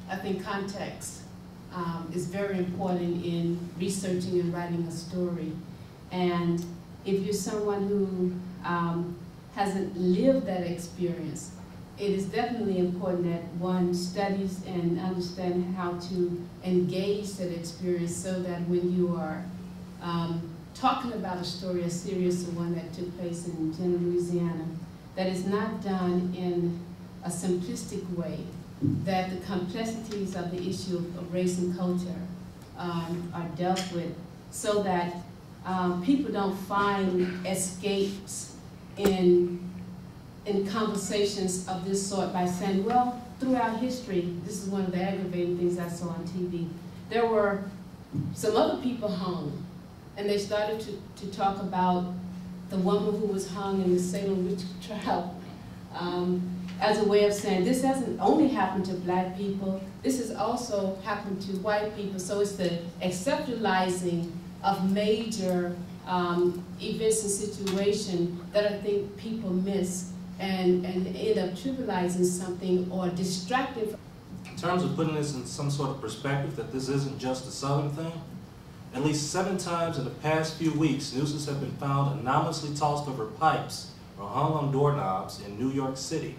I think context is very important in researching and writing a story. And if you're someone who hasn't lived that experience, it is definitely important that one studies and understands how to engage that experience so that when you are talking about a story as serious as the one that took place in Jena, Louisiana, that is not done in a simplistic way, that the complexities of the issue of race and culture are dealt with so that people don't find escapes in conversations of this sort by saying, well, throughout history, this is one of the aggravating things I saw on TV. There were some other people hung, and they started to talk about the woman who was hung in the Salem witch trial as a way of saying this hasn't only happened to black people, this has also happened to white people. So it's the exceptionalizing of major events and situations that I think people miss and end up trivializing something or distracting. In terms of putting this in some sort of perspective, that this isn't just a Southern thing, at least 7 times in the past few weeks, nooses have been found anonymously tossed over pipes or hung on doorknobs in New York City.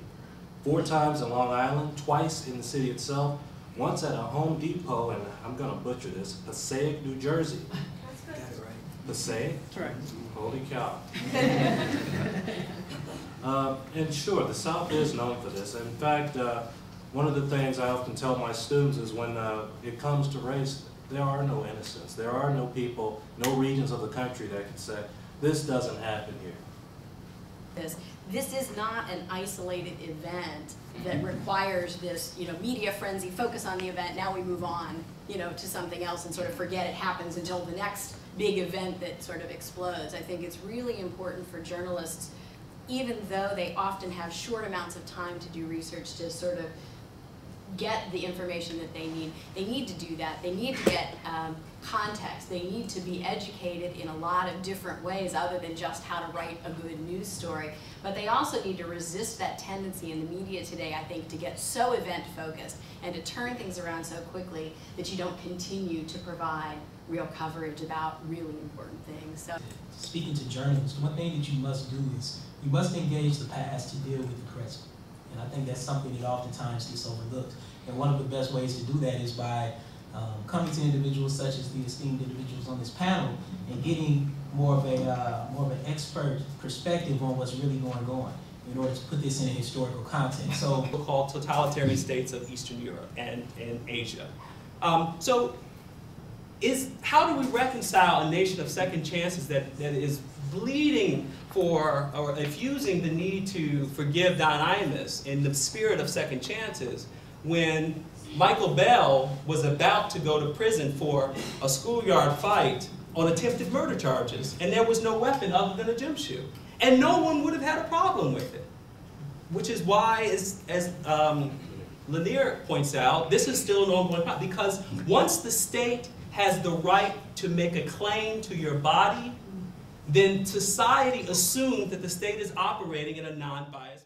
4 times in Long Island, twice in the city itself, once at a Home Depot in, I'm going to butcher this, Passaic, New Jersey. Got it right. Passaic? That's right. Holy cow. And sure, the South is known for this. In fact, one of the things I often tell my students is when it comes to race, there are no innocents. There are no people, no regions of the country that can say, this doesn't happen here. This is not an isolated event that requires this, media frenzy, focus on the event, now we move on, to something else and sort of forget it happens until the next big event that sort of explodes. I think it's really important for journalists, even though they often have short amounts of time to do research, to sort of get the information that they need to do that. They need to get context. They need to be educated in a lot of different ways other than just how to write a good news story. But they also need to resist that tendency in the media today, I think, to get so event focused and to turn things around so quickly that you don't continue to provide real coverage about really important things. So, speaking to journalists, one thing that you must do is you must engage the past to deal with the present. And I think that's something that oftentimes gets overlooked. And one of the best ways to do that is by coming to individuals such as the esteemed individuals on this panel and getting more of an expert perspective on what's really going on in order to put this in a historical context. So called totalitarian states of Eastern Europe and Asia. How do we reconcile a nation of second chances that is bleeding for or effusing the need to forgive Don Imus in the spirit of second chances when Michael Bell was about to go to prison for a schoolyard fight on attempted murder charges, and there was no weapon other than a gym shoe, and no one would have had a problem with it, which is why, as Lanier points out, this is still an ongoing problem, because once the state has the right to make a claim to your body, then society assumes that the state is operating in a non-biased